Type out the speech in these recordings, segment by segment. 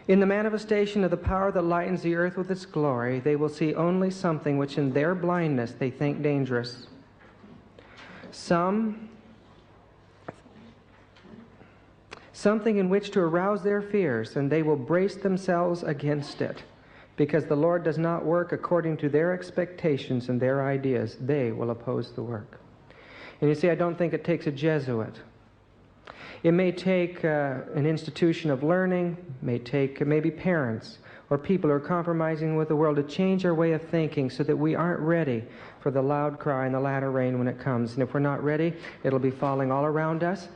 In the manifestation of the power that lightens the earth with its glory, they will see only something which in their blindness they think dangerous. Something in which to arouse their fears, and they will brace themselves against it. Because the Lord does not work according to their expectations and their ideas, they will oppose the work. And you see, I don't think it takes a Jesuit. It may take an institution of learning, may take maybe parents or people who are compromising with the world to change our way of thinking so that we aren't ready for the loud cry and the latter rain when it comes. And if we're not ready, it'll be falling all around us,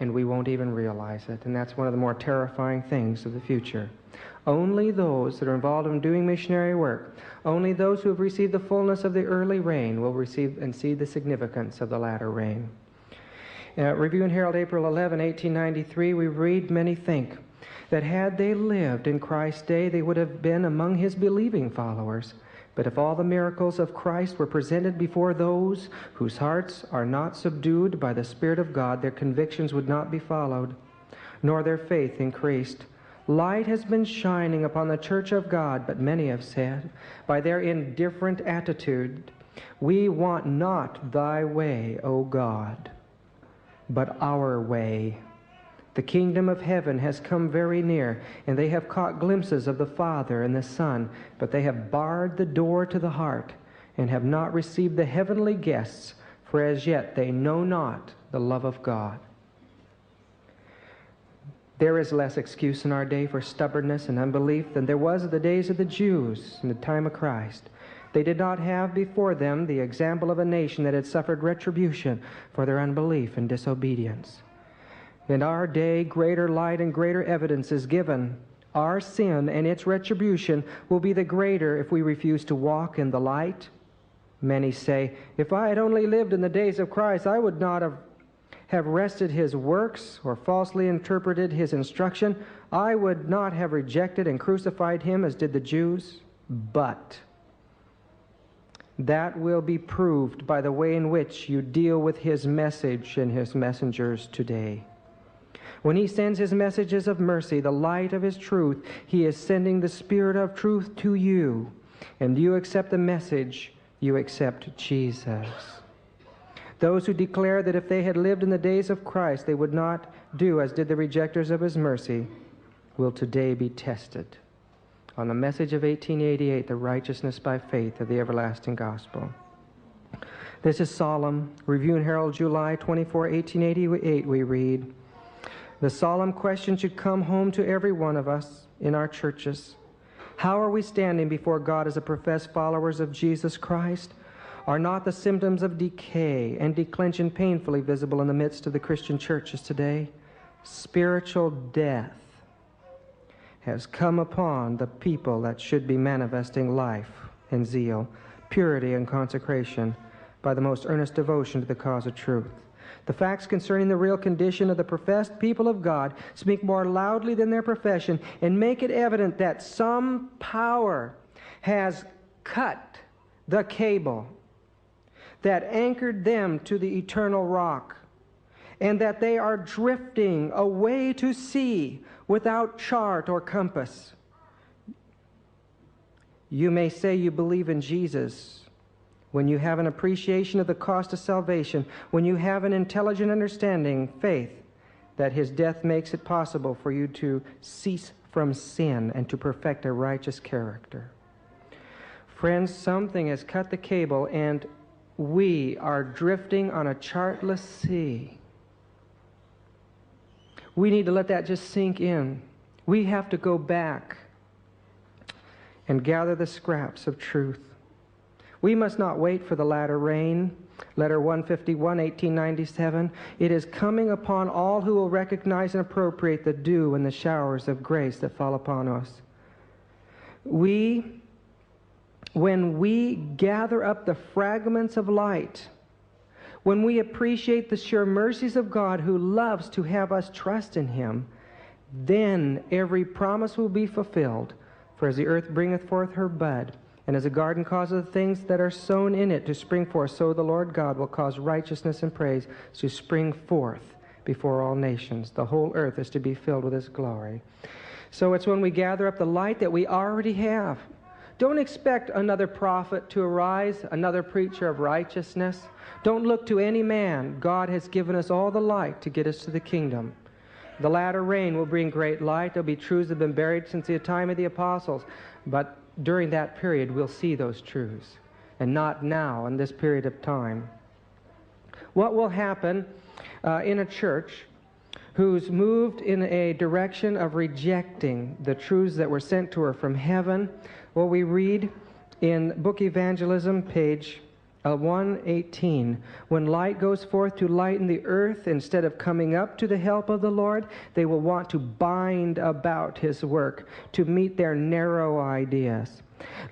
and we won't even realize it. And that's one of the more terrifying things of the future. Only those that are involved in doing missionary work, only those who have received the fullness of the early rain will receive and see the significance of the latter rain. Review and Herald, April 11, 1893, we read, "Many think that had they lived in Christ's day, they would have been among his believing followers. But if all the miracles of Christ were presented before those whose hearts are not subdued by the Spirit of God, their convictions would not be followed, nor their faith increased. Light has been shining upon the church of God, but many have said, by their indifferent attitude, we want not thy way, O God, but our way. The kingdom of heaven has come very near, and they have caught glimpses of the Father and the Son, but they have barred the door to the heart, and have not received the heavenly guests, for as yet they know not the love of God." There is less excuse in our day for stubbornness and unbelief than there was in the days of the Jews in the time of Christ. They did not have before them the example of a nation that had suffered retribution for their unbelief and disobedience. In our day, greater light and greater evidence is given. Our sin and its retribution will be the greater if we refuse to walk in the light. Many say, if I had only lived in the days of Christ, I would not have wrested his works or falsely interpreted his instruction. I would not have rejected and crucified him as did the Jews. But that will be proved by the way in which you deal with his message and his messengers today. When he sends his messages of mercy, the light of his truth, he is sending the Spirit of truth to you. And you accept the message, you accept Jesus. Those who declare that if they had lived in the days of Christ, they would not do as did the rejectors of his mercy, will today be tested on the message of 1888, the righteousness by faith of the everlasting gospel. This is solemn. Review and Herald, July 24, 1888, we read, "The solemn question should come home to every one of us in our churches. How are we standing before God as a professed followers of Jesus Christ? Are not the symptoms of decay and declension painfully visible in the midst of the Christian churches today? Spiritual death has come upon the people that should be manifesting life and zeal, purity and consecration by the most earnest devotion to the cause of truth. The facts concerning the real condition of the professed people of God speak more loudly than their profession and make it evident that some power has cut the cable that anchored them to the eternal rock, and that they are drifting away to sea without chart or compass. You may say you believe in Jesus when you have an appreciation of the cost of salvation, when you have an intelligent understanding, faith, that his death makes it possible for you to cease from sin and to perfect a righteous character. Friends, something has cut the cable, and we are drifting on a chartless sea. We need to let that just sink in. We have to go back and gather the scraps of truth. We must not wait for the latter rain. Letter 151, 1897. It is coming upon all who will recognize and appropriate the dew and the showers of grace that fall upon us. When we gather up the fragments of light, when we appreciate the sure mercies of God who loves to have us trust in him, then every promise will be fulfilled. For as the earth bringeth forth her bud, and as a garden causes the things that are sown in it to spring forth, so the Lord God will cause righteousness and praise to spring forth before all nations. The whole earth is to be filled with his glory. So it's when we gather up the light that we already have. Don't expect another prophet to arise, another preacher of righteousness. Don't look to any man. God has given us all the light to get us to the kingdom. The latter rain will bring great light. There'll be truths that have been buried since the time of the apostles. But during that period, we'll see those truths. And not now, in this period of time. What will happen in a church who's moved in a direction of rejecting the truths that were sent to her from heaven? Well, we read in Book Evangelism, page 118, when light goes forth to lighten the earth, instead of coming up to the help of the Lord, they will want to bind about His work to meet their narrow ideas.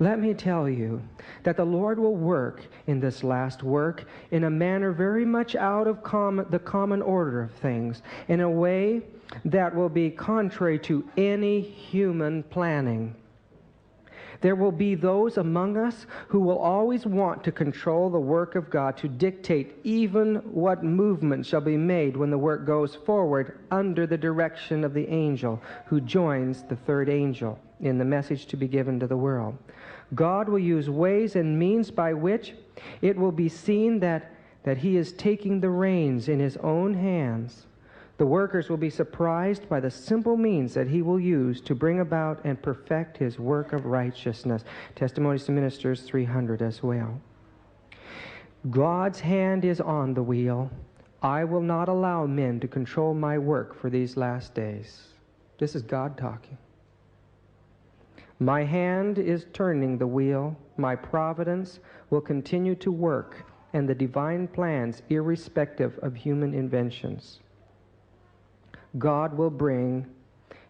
Let me tell you that the Lord will work in this last work in a manner very much out of the common order of things, in a way that will be contrary to any human planning. There will be those among us who will always want to control the work of God, to dictate even what movement shall be made when the work goes forward under the direction of the angel who joins the third angel in the message to be given to the world. God will use ways and means by which it will be seen that He is taking the reins in His own hands. The workers will be surprised by the simple means that He will use to bring about and perfect His work of righteousness. Testimonies to Ministers 300 as well. God's hand is on the wheel. I will not allow men to control my work for these last days. This is God talking. My hand is turning the wheel. My providence will continue to work, and the divine plans, irrespective of human inventions. God will bring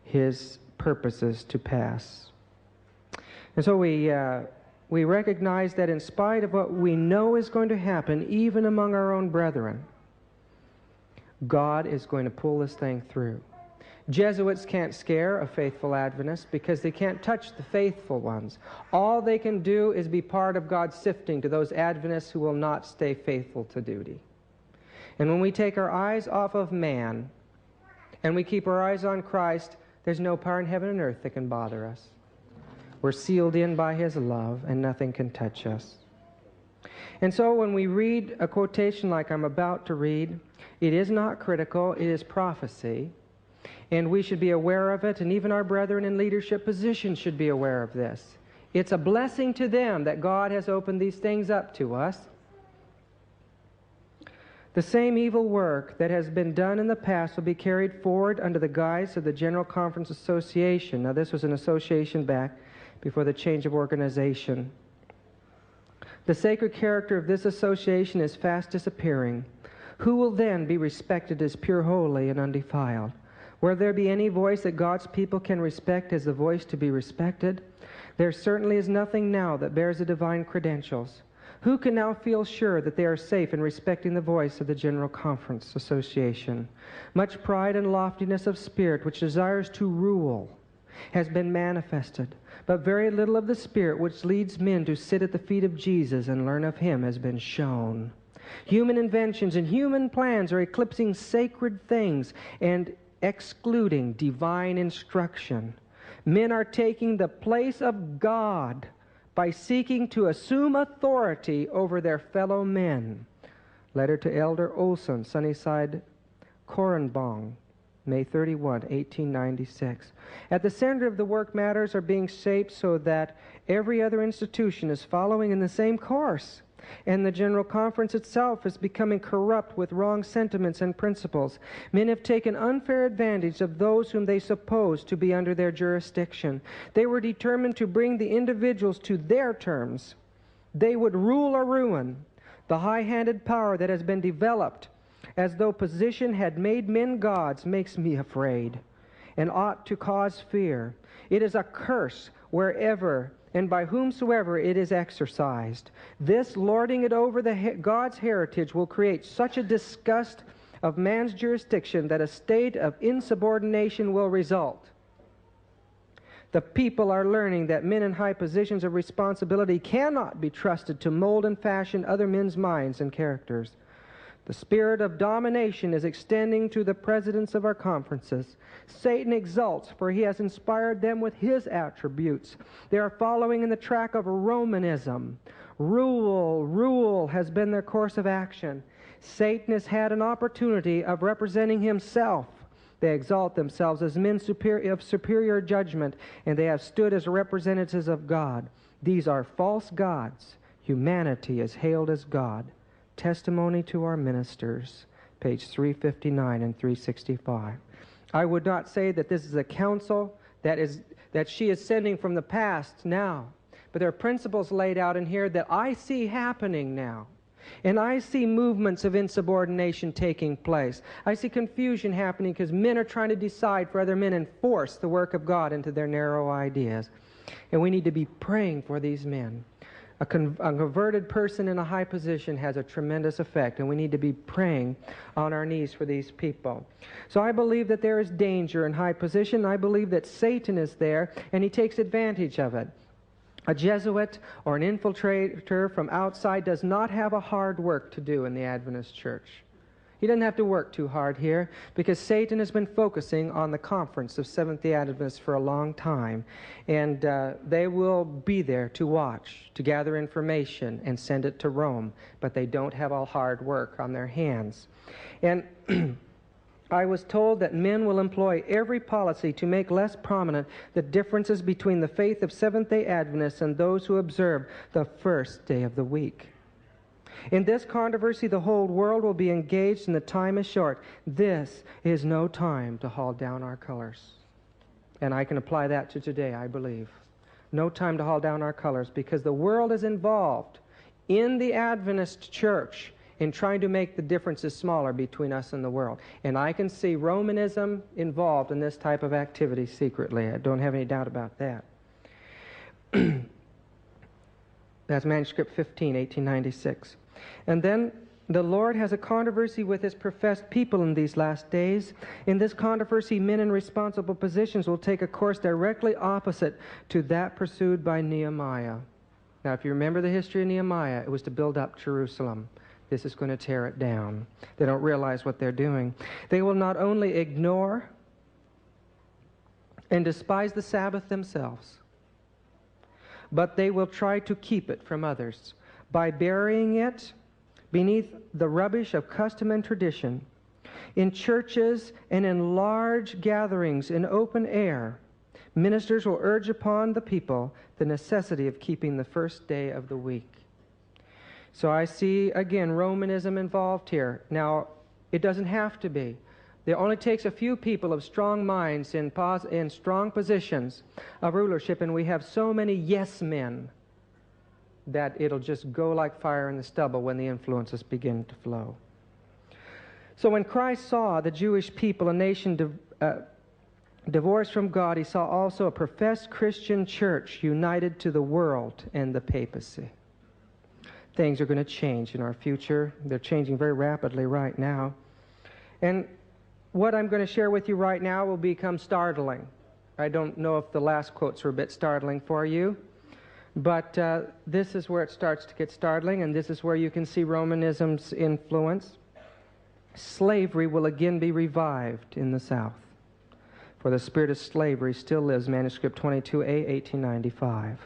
His purposes to pass. And so we recognize that in spite of what we know is going to happen, even among our own brethren, God is going to pull this thing through. Jesuits can't scare a faithful Adventist because they can't touch the faithful ones. All they can do is be part of God's sifting to those Adventists who will not stay faithful to duty. And when we take our eyes off of man and we keep our eyes on Christ, there's no power in heaven and earth that can bother us. We're sealed in by His love, and nothing can touch us. And so when we read a quotation like I'm about to read, it is not critical, it is prophecy. And we should be aware of it, and even our brethren in leadership positions should be aware of this. It's a blessing to them that God has opened these things up to us. The same evil work that has been done in the past will be carried forward under the guise of the General Conference Association. Now, this was an association back before the change of organization. The sacred character of this association is fast disappearing. Who will then be respected as pure, holy, and undefiled? Will there be any voice that God's people can respect as the voice to be respected? There certainly is nothing now that bears the divine credentials. Who can now feel sure that they are safe in respecting the voice of the General Conference Association? Much pride and loftiness of spirit which desires to rule has been manifested, but very little of the spirit which leads men to sit at the feet of Jesus and learn of Him has been shown. Human inventions and human plans are eclipsing sacred things and excluding divine instruction. Men are taking the place of God by seeking to assume authority over their fellow men. Letter to Elder Olson, Sunnyside, Korenbong, May 31, 1896. At the center of the work, matters are being shaped so that every other institution is following in the same course, and the General Conference itself is becoming corrupt with wrong sentiments and principles. Men have taken unfair advantage of those whom they suppose to be under their jurisdiction. They were determined to bring the individuals to their terms. They would rule or ruin. The high-handed power that has been developed as though position had made men gods makes me afraid and ought to cause fear. It is a curse wherever and by whomsoever it is exercised. This lording it over God's heritage will create such a disgust of man's jurisdiction that a state of insubordination will result. The people are learning that men in high positions of responsibility cannot be trusted to mold and fashion other men's minds and characters. The spirit of domination is extending to the presidents of our conferences. Satan exults, for he has inspired them with his attributes. They are following in the track of Romanism. Rule has been their course of action. Satan has had an opportunity of representing himself. They exalt themselves as men of superior judgment, and they have stood as representatives of God. These are false gods. Humanity is hailed as God. Testimony to our ministers, page 359 and 365. I would not say that this is a counsel that she is sending from the past now, but there are principles laid out in here that I see happening now. And I see movements of insubordination taking place. I see confusion happening because men are trying to decide for other men and force the work of God into their narrow ideas. And we need to be praying for these men. A converted person in a high position has a tremendous effect, and we need to be praying on our knees for these people. So I believe that there is danger in high position. I believe that Satan is there, and he takes advantage of it. A Jesuit or an infiltrator from outside does not have a hard work to do in the Adventist church. He doesn't have to work too hard here because Satan has been focusing on the conference of Seventh-day Adventists for a long time. And they will be there to watch, to gather information and send it to Rome. But they don't have all hard work on their hands. And I was told that men will employ every policy to make less prominent the differences between the faith of Seventh-day Adventists and those who observe the first day of the week. In this controversy, the whole world will be engaged, and the time is short. This is no time to haul down our colors. And I can apply that to today, I believe. No time to haul down our colors, because the world is involved in the Adventist church in trying to make the differences smaller between us and the world. And I can see Romanism involved in this type of activity secretly. I don't have any doubt about that. That's manuscript 15, 1896. And then the Lord has a controversy with his professed people in these last days. In this controversy, men in responsible positions will take a course directly opposite to that pursued by Nehemiah. Now, if you remember the history of Nehemiah, it was to build up Jerusalem. This is going to tear it down. They don't realize what they're doing. They will not only ignore and despise the Sabbath themselves, but they will try to keep it from others by burying it beneath the rubbish of custom and tradition. In churches and in large gatherings in open air, ministers will urge upon the people the necessity of keeping the first day of the week. So I see, again, Romanism involved here. Now, it doesn't have to be. It only takes a few people of strong minds in strong positions of rulership, and we have so many yes men that it'll just go like fire in the stubble when the influences begin to flow. So when Christ saw the Jewish people, a nation divorced from God, he saw also a professed Christian church united to the world and the papacy. Things are going to change in our future. They're changing very rapidly right now. And what I'm going to share with you right now will become startling. I don't know if the last quotes were a bit startling for you, but this is where it starts to get startling, and this is where you can see Romanism's influence. Slavery will again be revived in the South, for the spirit of slavery still lives, manuscript 22A, 1895.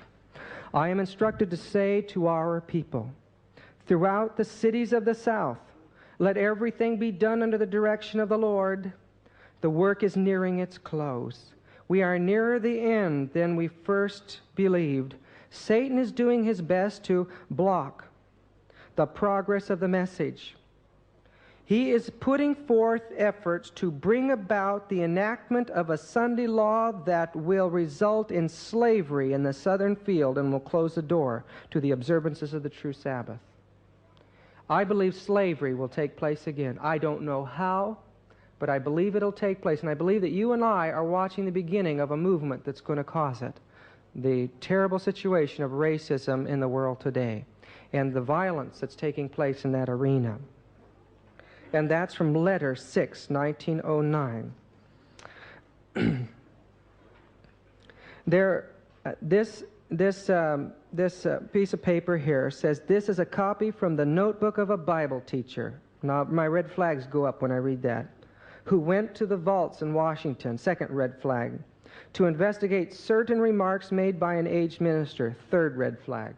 I am instructed to say to our people, throughout the cities of the South, let everything be done under the direction of the Lord. The work is nearing its close. We are nearer the end than we first believed. Satan is doing his best to block the progress of the message. He is putting forth efforts to bring about the enactment of a Sunday law that will result in slavery in the southern field and will close the door to the observances of the true Sabbath. I believe slavery will take place again. I don't know how, but I believe it'll take place. And I believe that you and I are watching the beginning of a movement that's going to cause it. The terrible situation of racism in the world today and the violence that's taking place in that arena. And that's from Letter 6, 1909. This piece of paper here says, this is a copy from the notebook of a Bible teacher. Now, my red flags go up when I read that. Who went to the vaults in Washington, second red flag, to investigate certain remarks made by an aged minister, third red flag.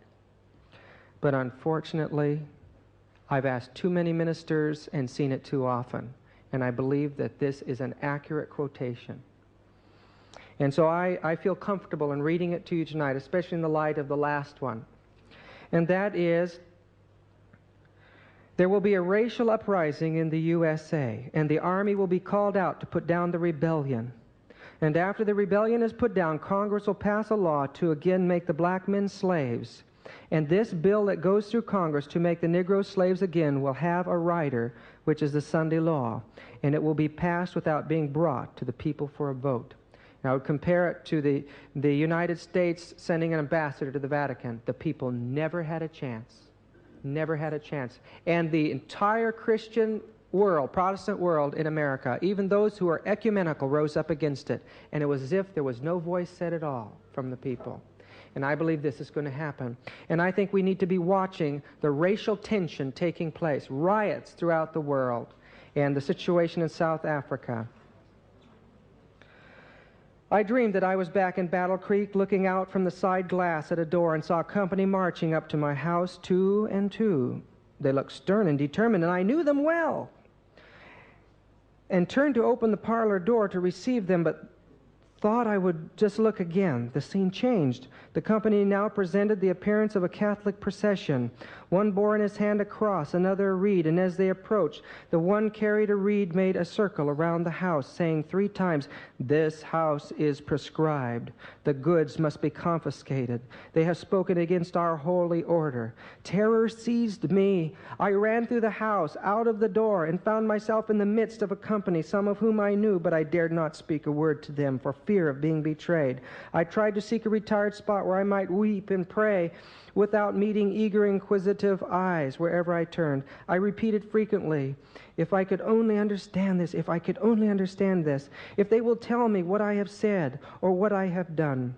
But unfortunately, I've asked too many ministers and seen it too often, and I believe that this is an accurate quotation. And so I feel comfortable in reading it to you tonight, especially in the light of the last one. And that is, there will be a racial uprising in the USA, and the army will be called out to put down the rebellion. And after the rebellion is put down, Congress will pass a law to again make the black men slaves. And this bill that goes through Congress to make the Negro slaves again will have a rider, which is the Sunday law, and it will be passed without being brought to the people for a vote. Now, I would compare it to the United States sending an ambassador to the Vatican. The people never had a chance. Never had a chance. And the entire Christian world, Protestant world in America, even those who are ecumenical, rose up against it. And it was as if there was no voice said at all from the people. And I believe this is going to happen. And I think we need to be watching the racial tension taking place, riots throughout the world, and the situation in South Africa. I dreamed that I was back in Battle Creek looking out from the side glass at a door and saw a company marching up to my house, 2 and 2. They looked stern and determined, and I knew them well, and turned to open the parlor door to receive them, but thought I would just look again. The scene changed. The company now presented the appearance of a Catholic procession. One bore in his hand a cross, another a reed, and as they approached, the one carried a reed made a circle around the house, saying 3 times, "This house is proscribed. The goods must be confiscated. They have spoken against our holy order." Terror seized me. I ran through the house, out of the door, and found myself in the midst of a company, some of whom I knew, but I dared not speak a word to them for fear of being betrayed. I tried to seek a retired spot where I might weep and pray without meeting eager, inquisitive eyes wherever I turned. I repeated frequently, "If I could only understand this, if I could only understand this, if they will tell me what I have said or what I have done."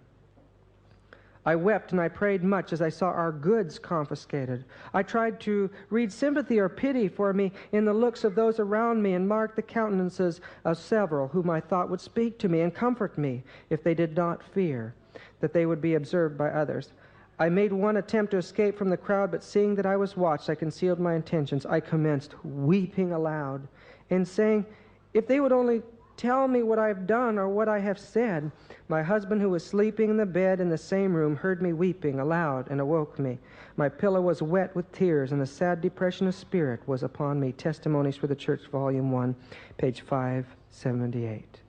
I wept and I prayed much as I saw our goods confiscated. I tried to read sympathy or pity for me in the looks of those around me and mark the countenances of several whom I thought would speak to me and comfort me if they did not fear that they would be observed by others. I made one attempt to escape from the crowd, but seeing that I was watched, I concealed my intentions. I commenced weeping aloud and saying, "If they would only tell me what I have done or what I have said." My husband, who was sleeping in the bed in the same room, heard me weeping aloud and awoke me. My pillow was wet with tears, and the sad depression of spirit was upon me. Testimonies for the Church, Volume 1, page 578.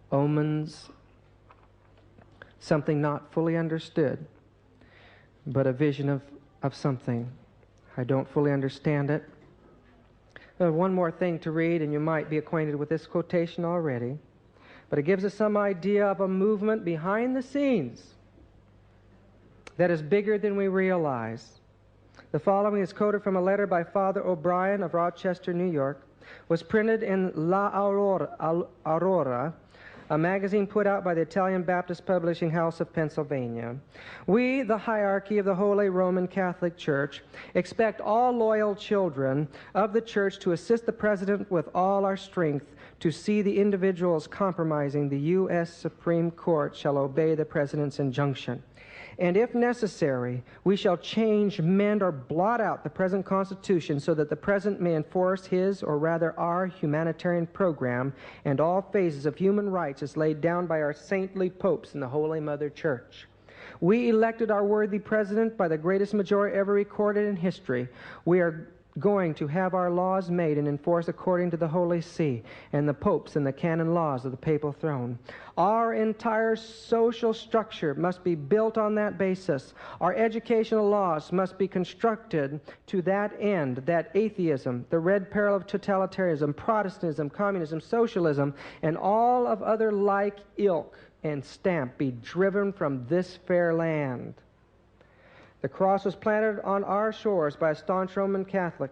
Omens, something not fully understood, but a vision of something. I don't fully understand it. One more thing to read, and you might be acquainted with this quotation already, but it gives us some idea of a movement behind the scenes that is bigger than we realize. The following is quoted from a letter by Father O'Brien of Rochester, New York, was printed in La Aurora, a magazine put out by the Italian Baptist Publishing House of Pennsylvania. "We, the hierarchy of the Holy Roman Catholic Church, expect all loyal children of the Church to assist the President with all our strength to see the individuals compromising the U.S. Supreme Court shall obey the President's injunction. And if necessary, we shall change, mend, or blot out the present Constitution so that the President may enforce his, or rather our, humanitarian program and all phases of human rights as laid down by our saintly popes in the Holy Mother Church. We elected our worthy President by the greatest majority ever recorded in history. We are going to have our laws made and enforced according to the Holy See and the popes and the canon laws of the papal throne. Our entire social structure must be built on that basis. Our educational laws must be constructed to that end, that atheism, the red peril of totalitarianism, Protestantism, communism, socialism, and all of other like ilk and stamp be driven from this fair land. The cross was planted on our shores by a staunch Roman Catholic.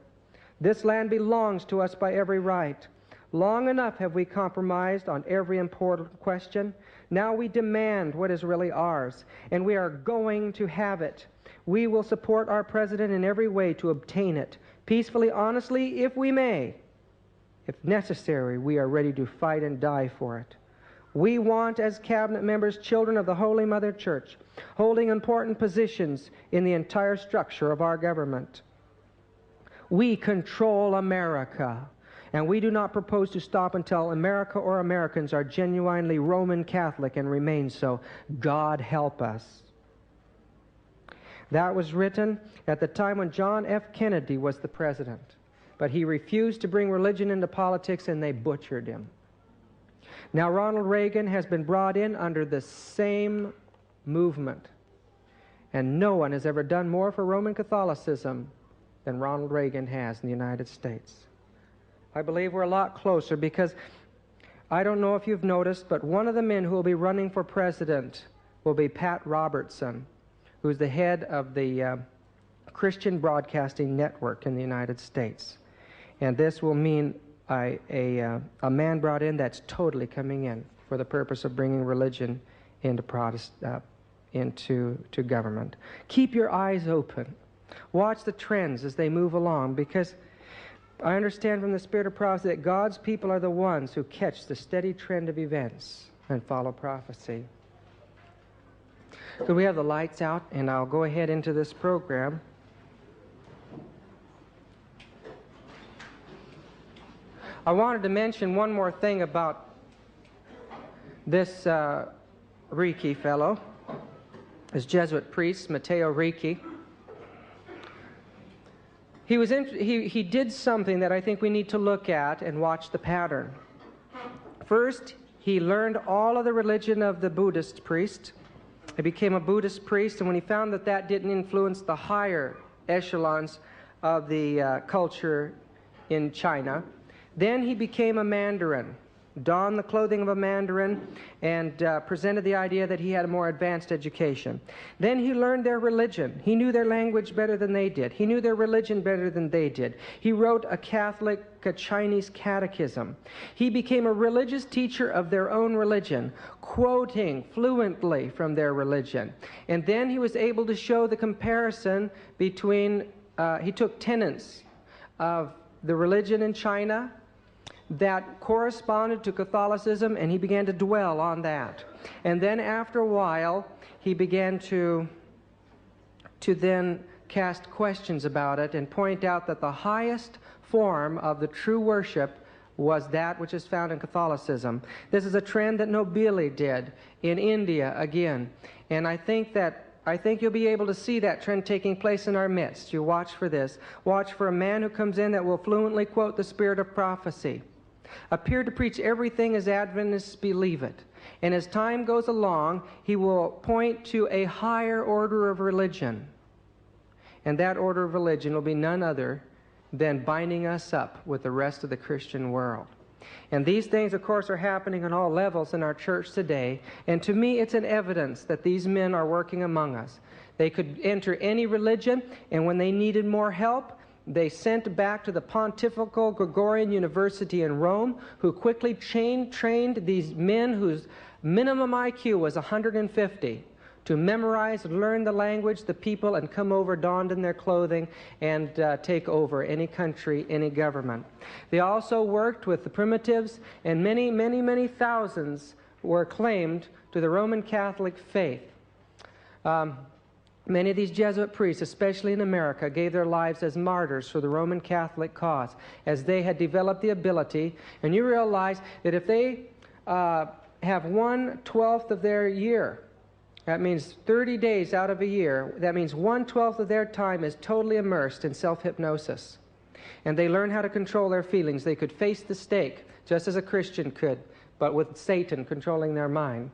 This land belongs to us by every right. Long enough have we compromised on every important question. Now we demand what is really ours, and we are going to have it. We will support our president in every way to obtain it, peacefully, honestly, if we may. If necessary, we are ready to fight and die for it. We want, as cabinet members, children of the Holy Mother Church, holding important positions in the entire structure of our government. We control America, and we do not propose to stop until America or Americans are genuinely Roman Catholic and remain so. God help us. That was written at the time when John F. Kennedy was the president. But he refused to bring religion into politics, and they butchered him. Now Ronald Reagan has been brought in under the same movement. And no one has ever done more for Roman Catholicism than Ronald Reagan has in the United States. I believe we're a lot closer because I don't know if you've noticed, but one of the men who will be running for president will be Pat Robertson, who's the head of the Christian Broadcasting Network in the United States. And this will mean a man brought in that's totally coming in for the purpose of bringing religion into government. Keep your eyes open. Watch the trends as they move along, because I understand from the Spirit of prophecy that God's people are the ones who catch the steady trend of events and follow prophecy. Could we have the lights out, and I'll go ahead into this program. I wanted to mention one more thing about this Ricci fellow, this Jesuit priest, Matteo Ricci. He did something that I think we need to look at and watch the pattern. First, he learned all of the religion of the Buddhist priest. He became a Buddhist priest, and when he found that that didn't influence the higher echelons of the culture in China, then he became a Mandarin, donned the clothing of a Mandarin, and presented the idea that he had a more advanced education. Then he learned their religion. He knew their language better than they did. He knew their religion better than they did. He wrote a Chinese catechism. He became a religious teacher of their own religion, quoting fluently from their religion. And then he was able to show the comparison between, he took tenets of the religion in China that corresponded to Catholicism, and he began to dwell on that. And then after a while, he began to then cast questions about it and point out that the highest form of the true worship was that which is found in Catholicism. This is a trend that Nobili did in India again. And I think you'll be able to see that trend taking place in our midst. You watch for this. Watch for a man who comes in that will fluently quote the spirit of prophecy, appear to preach everything as Adventists believe it. And as time goes along, he will point to a higher order of religion. And that order of religion will be none other than binding us up with the rest of the Christian world. And these things, of course, are happening on all levels in our church today. And to me, it's an evidence that these men are working among us. They could enter any religion, and when they needed more help, they sent back to the Pontifical Gregorian University in Rome, who quickly trained these men whose minimum IQ was 150 to memorize, learn the language, the people, and come over donned in their clothing and take over any country, any government. They also worked with the primitives, and many, many, many thousands were claimed to the Roman Catholic faith. Many of these Jesuit priests, especially in America, gave their lives as martyrs for the Roman Catholic cause, as they had developed the ability. And you realize that if they have 1/12 of their year, that means 30 days out of a year, that means 1/12 of their time is totally immersed in self-hypnosis. And they learn how to control their feelings. They could face the stake, just as a Christian could, but with Satan controlling their mind.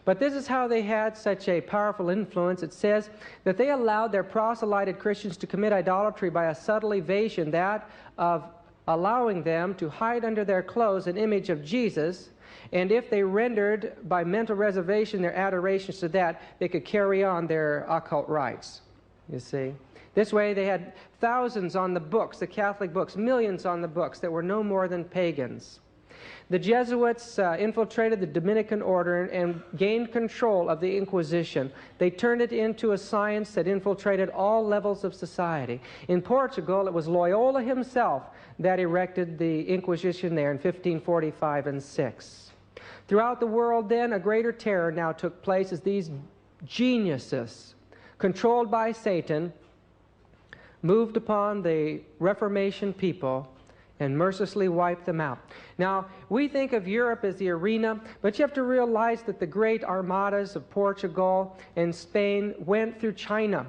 But this is how they had such a powerful influence. It says that they allowed their proselyted Christians to commit idolatry by a subtle evasion, that of allowing them to hide under their clothes an image of Jesus, and if they rendered by mental reservation their adorations to that, they could carry on their occult rites, you see. This way they had thousands on the books, the Catholic books, millions on the books that were no more than pagans. The Jesuits infiltrated the Dominican order and gained control of the Inquisition. They turned it into a science that infiltrated all levels of society. In Portugal, it was Loyola himself that erected the Inquisition there in 1545 and 6. Throughout the world then, a greater terror now took place as these geniuses, controlled by Satan, moved upon the Reformation people and mercilessly wiped them out. Now, we think of Europe as the arena, but you have to realize that the great armadas of Portugal and Spain went through China.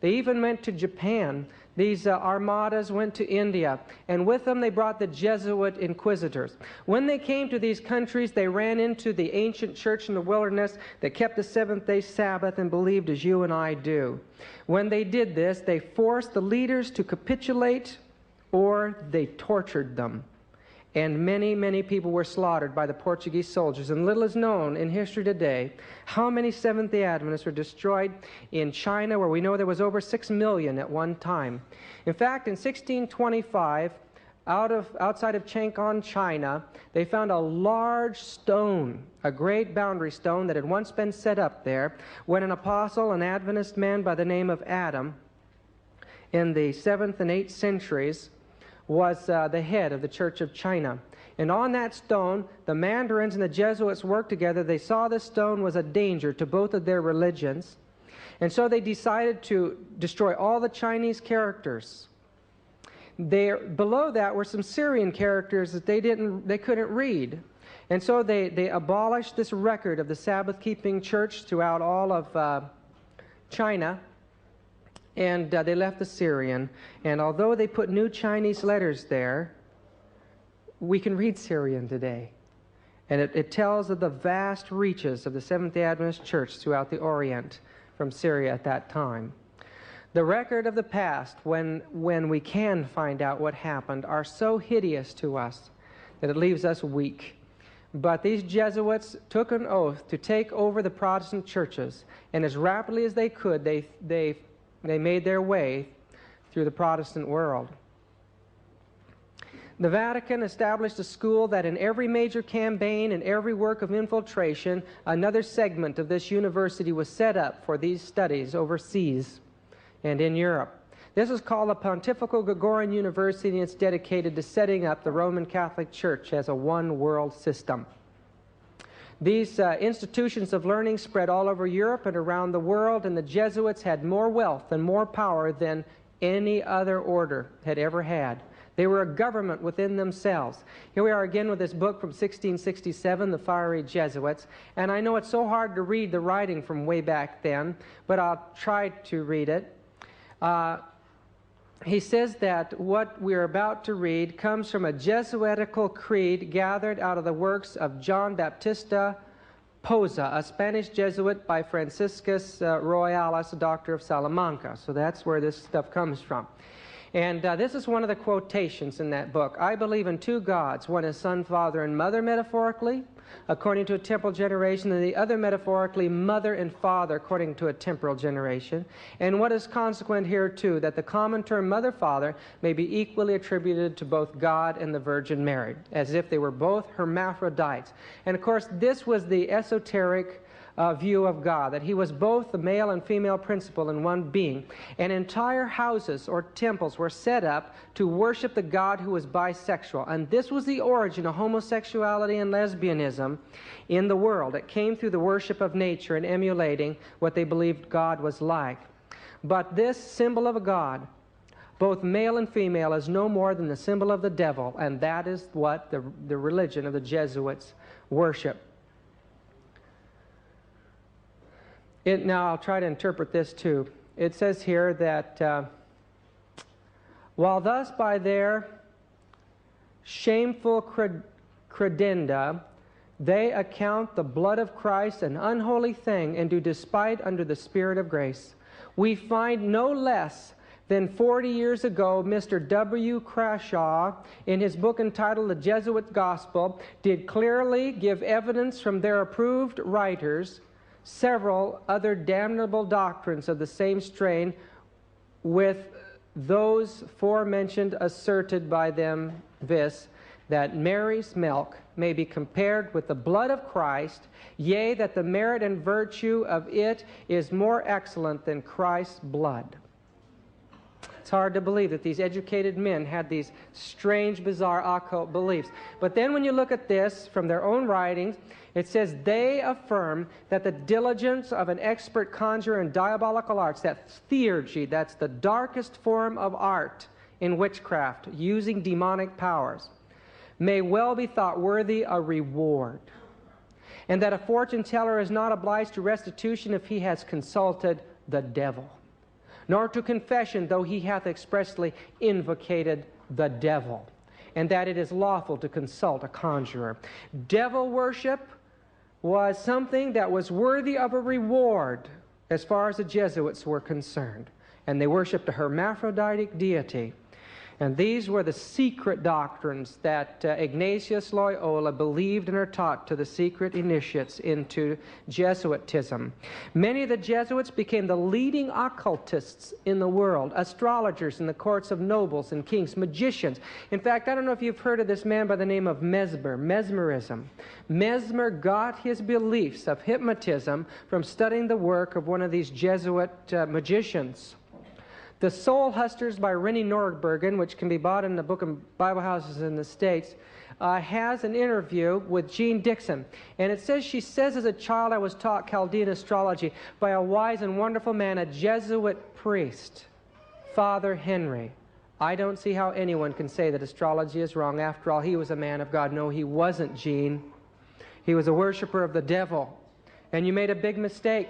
They even went to Japan. These armadas went to India, and with them they brought the Jesuit inquisitors. When they came to these countries, they ran into the ancient church in the wilderness that kept the seventh-day Sabbath and believed as you and I do. When they did this, they forced the leaders to capitulate, or they tortured them. And many, many people were slaughtered by the Portuguese soldiers. And little is known in history today how many Seventh-day Adventists were destroyed in China, where we know there was over 6 million at one time. In fact, in 1625, outside of Chang'an, China, they found a large stone, a great boundary stone that had once been set up there, when an apostle, an Adventist man by the name of Adam, in the 7th and 8th centuries, was the head of the Church of China. And on that stone, the Mandarins and the Jesuits worked together. They saw this stone was a danger to both of their religions. And so they decided to destroy all the Chinese characters. Below that were some Syrian characters that they couldn't read. And so they abolished this record of the Sabbath-keeping church throughout all of China. And they left the Syrian. And although they put new Chinese letters there, we can read Syrian today. And it tells of the vast reaches of the Seventh-day Adventist Church throughout the Orient from Syria at that time. The record of the past, when we can find out what happened, are so hideous to us that it leaves us weak. But these Jesuits took an oath to take over the Protestant churches, and as rapidly as they could, they made their way through the Protestant world. The Vatican established a school that in every major campaign and every work of infiltration, another segment of this university was set up for these studies overseas and in Europe. This is called the Pontifical Gregorian University, and it's dedicated to setting up the Roman Catholic Church as a one-world system. These institutions of learning spread all over Europe and around the world, and the Jesuits had more wealth and more power than any other order had ever had. They were a government within themselves. Here we are again with this book from 1667, The Fiery Jesuits, and I know it's so hard to read the writing from way back then, but I'll try to read it. He says that what we're about to read comes from a Jesuitical creed gathered out of the works of John Baptista Poza, a Spanish Jesuit by Franciscus Royales, a doctor of Salamanca. So that's where this stuff comes from. And this is one of the quotations in that book. I believe in two gods. One is Son, Father, and Mother, metaphorically, according to a temporal generation, and the other metaphorically, Mother and Father, according to a temporal generation. And what is consequent here, too, that the common term Mother, Father may be equally attributed to both God and the Virgin Mary, as if they were both hermaphrodites. And, of course, this was the esoteric view of God, that he was both the male and female principle in one being. And entire houses or temples were set up to worship the God who was bisexual. And this was the origin of homosexuality and lesbianism in the world. It came through the worship of nature and emulating what they believed God was like. But this symbol of a God, both male and female, is no more than the symbol of the devil, and that is what the religion of the Jesuits worship. Now, I'll try to interpret this too. It says here that while thus by their shameful credenda they account the blood of Christ an unholy thing and do despite under the Spirit of grace, we find no less than 40 years ago, Mr. W. Crashaw, in his book entitled The Jesuit Gospel, did clearly give evidence from their approved writers several other damnable doctrines of the same strain with those forementioned asserted by them, viz., that Mary's milk may be compared with the blood of Christ, yea, that the merit and virtue of it is more excellent than Christ's blood. It's hard to believe that these educated men had these strange, bizarre, occult beliefs. But then when you look at this from their own writings, it says they affirm that the diligence of an expert conjurer in diabolical arts, that theurgy, that's the darkest form of art in witchcraft, using demonic powers, may well be thought worthy a reward, and that a fortune teller is not obliged to restitution if he has consulted the devil, nor to confession, though he hath expressly invocated the devil, and that it is lawful to consult a conjurer. Devil worship was something that was worthy of a reward as far as the Jesuits were concerned, and they worshipped a hermaphroditic deity. And these were the secret doctrines that Ignatius Loyola believed and are taught to the secret initiates into Jesuitism. Many of the Jesuits became the leading occultists in the world, astrologers in the courts of nobles and kings, magicians. In fact, I don't know if you've heard of this man by the name of mesmerism. Mesmer got his beliefs of hypnotism from studying the work of one of these Jesuit magicians. The Soul Hustlers by Rennie Nordbergen, which can be bought in the Book of Bible Houses in the States, has an interview with Jean Dixon. And it says, she says, as a child I was taught Chaldean astrology by a wise and wonderful man, a Jesuit priest, Father Henry. I don't see how anyone can say that astrology is wrong. After all, he was a man of God. No, he wasn't, Jean. He was a worshiper of the devil. And you made a big mistake.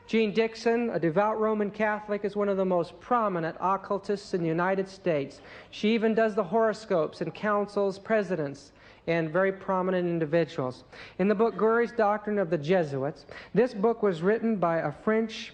Jean Dixon, a devout Roman Catholic, is one of the most prominent occultists in the United States. She even does the horoscopes and counsels presidents and very prominent individuals. In the book Goury's Doctrine of the Jesuits, this book was written by a French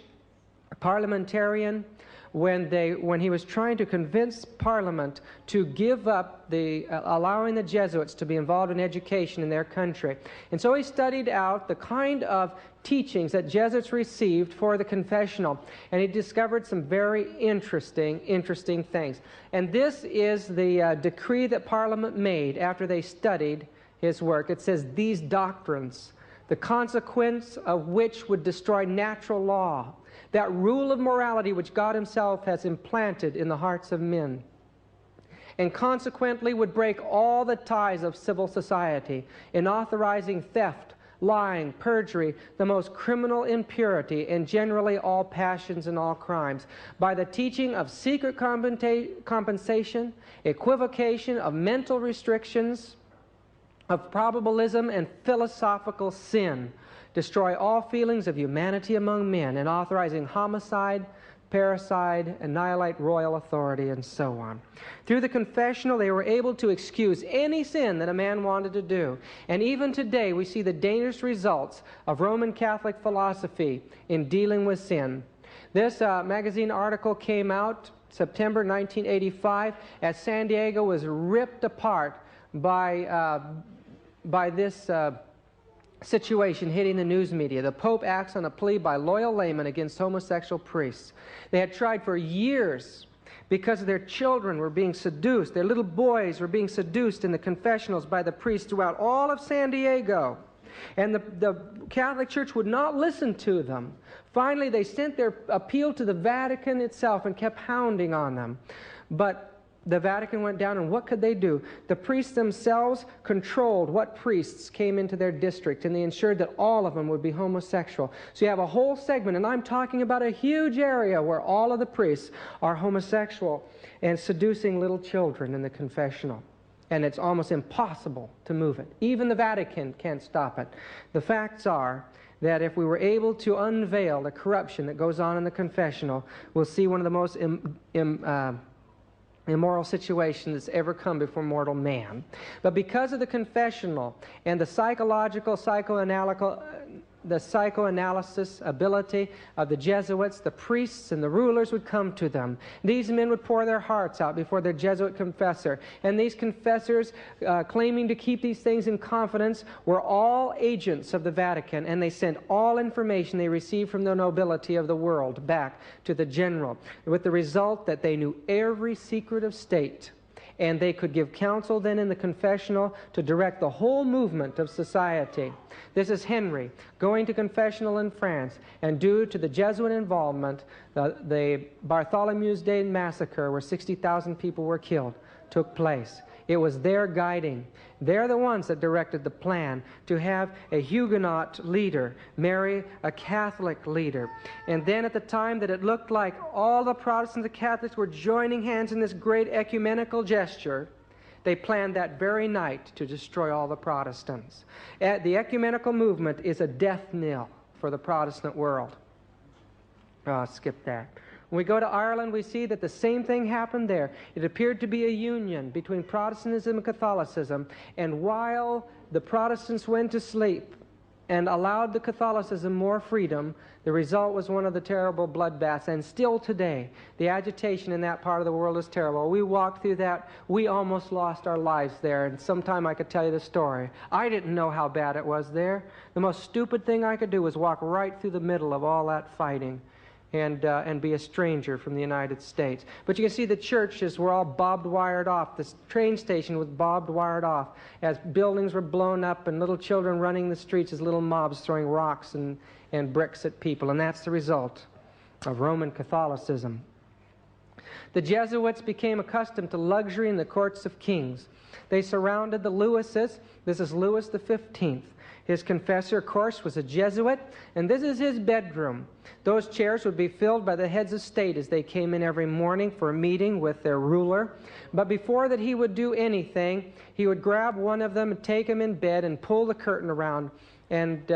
parliamentarian when he was trying to convince Parliament to give up allowing the Jesuits to be involved in education in their country. And so he studied out the kind of teachings that Jesuits received for the confessional, and he discovered some very interesting things. And this is the decree that Parliament made after they studied his work. It says, these doctrines, the consequence of which would destroy natural law, that rule of morality which God himself has implanted in the hearts of men, and consequently would break all the ties of civil society in authorizing theft, lying, perjury, the most criminal impurity, and generally all passions and all crimes, by the teaching of secret compensation, equivocation, of mental restrictions, of probabilism and philosophical sin, destroy all feelings of humanity among men, and authorizing homicide, parricide, annihilate royal authority, and so on. Through the confessional, they were able to excuse any sin that a man wanted to do. And even today, we see the dangerous results of Roman Catholic philosophy in dealing with sin. This magazine article came out September 1985, as San Diego was ripped apart by this situation hitting the news media. The Pope acts on a plea by loyal laymen against homosexual priests. They had tried for years because their children were being seduced. Their little boys were being seduced in the confessionals by the priests throughout all of San Diego. And the Catholic Church would not listen to them. Finally, they sent their appeal to the Vatican itself and kept hounding on them. But the Vatican went down, and what could they do? The priests themselves controlled what priests came into their district, and they ensured that all of them would be homosexual. So you have a whole segment, and I'm talking about a huge area where all of the priests are homosexual and seducing little children in the confessional. And it's almost impossible to move it. Even the Vatican can't stop it. The facts are that if we were able to unveil the corruption that goes on in the confessional, we'll see one of the most immoral situation that's ever come before mortal man. But because of the confessional and the psychoanalysis ability of the Jesuits, the priests and the rulers would come to them. These men would pour their hearts out before their Jesuit confessor. And these confessors, claiming to keep these things in confidence, were all agents of the Vatican, and they sent all information they received from the nobility of the world back to the general, with the result that they knew every secret of state and they could give counsel then in the confessional to direct the whole movement of society. This is Henry going to confessional in France, and due to the Jesuit involvement, the Bartholomew's Day massacre, where 60,000 people were killed, took place. It was their guiding. They're the ones that directed the plan to have a Huguenot leader marry a Catholic leader. And then at the time that it looked like all the Protestants and Catholics were joining hands in this great ecumenical gesture, they planned that very night to destroy all the Protestants. The ecumenical movement is a death knell for the Protestant world. I'll skip that. When we go to Ireland, we see that the same thing happened there. It appeared to be a union between Protestantism and Catholicism, and while the Protestants went to sleep and allowed the Catholicism more freedom, the result was one of the terrible bloodbaths. And still today, the agitation in that part of the world is terrible. We walked through that. We almost lost our lives there, and sometime I could tell you the story. I didn't know how bad it was there. The most stupid thing I could do was walk right through the middle of all that fighting and be a stranger from the United States. But you can see the churches were all barbed wired off. This train station was barbed wired off as buildings were blown up and little children running the streets as little mobs throwing rocks and bricks at people. And that's the result of Roman Catholicism. The Jesuits became accustomed to luxury in the courts of kings. They surrounded the Lewises. This is Louis XV. His confessor, of course, was a Jesuit, and this is his bedroom. Those chairs would be filled by the heads of state as they came in every morning for a meeting with their ruler. But before that he would do anything, he would grab one of them and take him in bed and pull the curtain around, and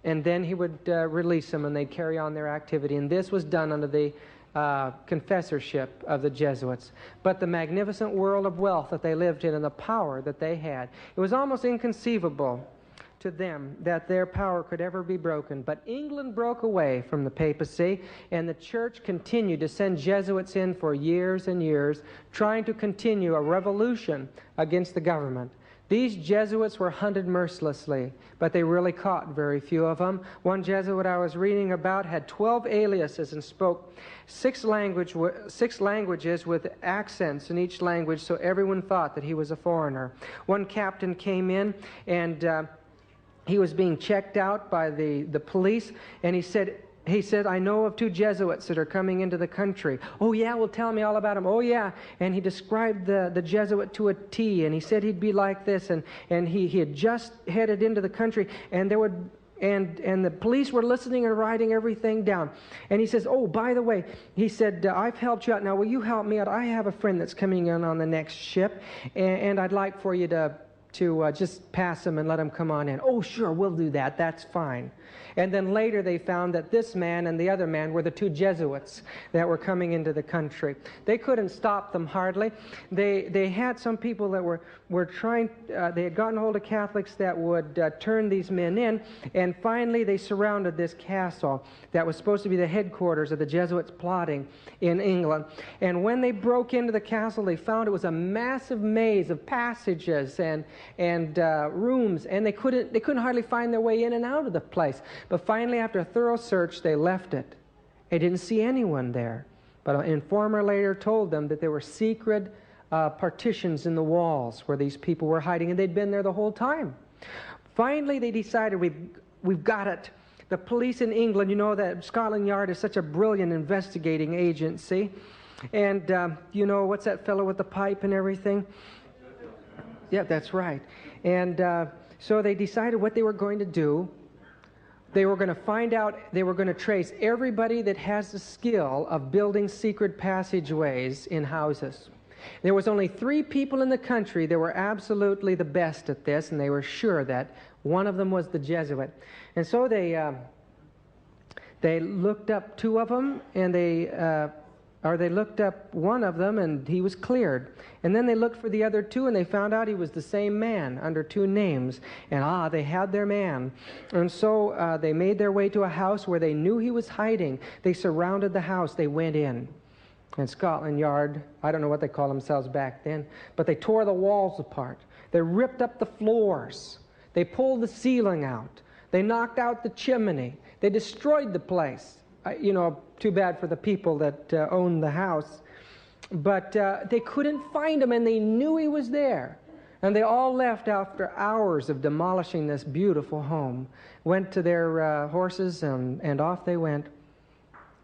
then he would release them, and they'd carry on their activity. And this was done under the confessorship of the Jesuits. But the magnificent world of wealth that they lived in and the power that they had, it was almost inconceivable to them that their power could ever be broken. But England broke away from the papacy, and the church continued to send Jesuits in for years and years, trying to continue a revolution against the government. These Jesuits were hunted mercilessly, but they really caught very few of them. One Jesuit I was reading about had 12 aliases and spoke six languages with accents in each language, so everyone thought that he was a foreigner. One captain came in, and he was being checked out by the police, and he said, I know of 2 Jesuits that are coming into the country. Oh, yeah, well, tell me all about them. Oh, yeah. And he described the Jesuit to a T, and he said he'd be like this, and he had just headed into the country, and the police were listening and writing everything down. And he says, oh, by the way, he said, I've helped you out. Now, will you help me out? I have a friend that's coming in on the next ship, and I'd like for you to just pass him and let him come on in. Oh, sure, we'll do that. That's fine. And then later they found that this man and the other man were the 2 Jesuits that were coming into the country. They couldn't stop them hardly. They had some people that were trying, they had gotten hold of Catholics that would turn these men in, and finally they surrounded this castle that was supposed to be the headquarters of the Jesuits plotting in England. And when they broke into the castle, they found it was a massive maze of passages and rooms, and they couldn't hardly find their way in and out of the place. But finally, after a thorough search, they left it. They didn't see anyone there. But an informer later told them that there were secret partitions in the walls where these people were hiding, and they'd been there the whole time. Finally, they decided, we've got it. The police in England, you know that Scotland Yard is such a brilliant investigating agency. And you know, what's that fellow with the pipe and everything? Yeah, that's right. And so they decided what they were going to do. They were going to find out, they were going to trace everybody that has the skill of building secret passageways in houses. There was only 3 people in the country that were absolutely the best at this, and they were sure that one of them was the Jesuit. And so they looked up 2 of them, and they looked up one of them, and he was cleared. And then they looked for the other 2, and they found out he was the same man under 2 names. And they had their man. And so they made their way to a house where they knew he was hiding. They surrounded the house. They went in. And Scotland Yard, I don't know what they called themselves back then, but they tore the walls apart. They ripped up the floors. They pulled the ceiling out. They knocked out the chimney. They destroyed the place. You know, too bad for the people that owned the house. But they couldn't find him, and they knew he was there. And they all left after hours of demolishing this beautiful home, went to their horses, and off they went.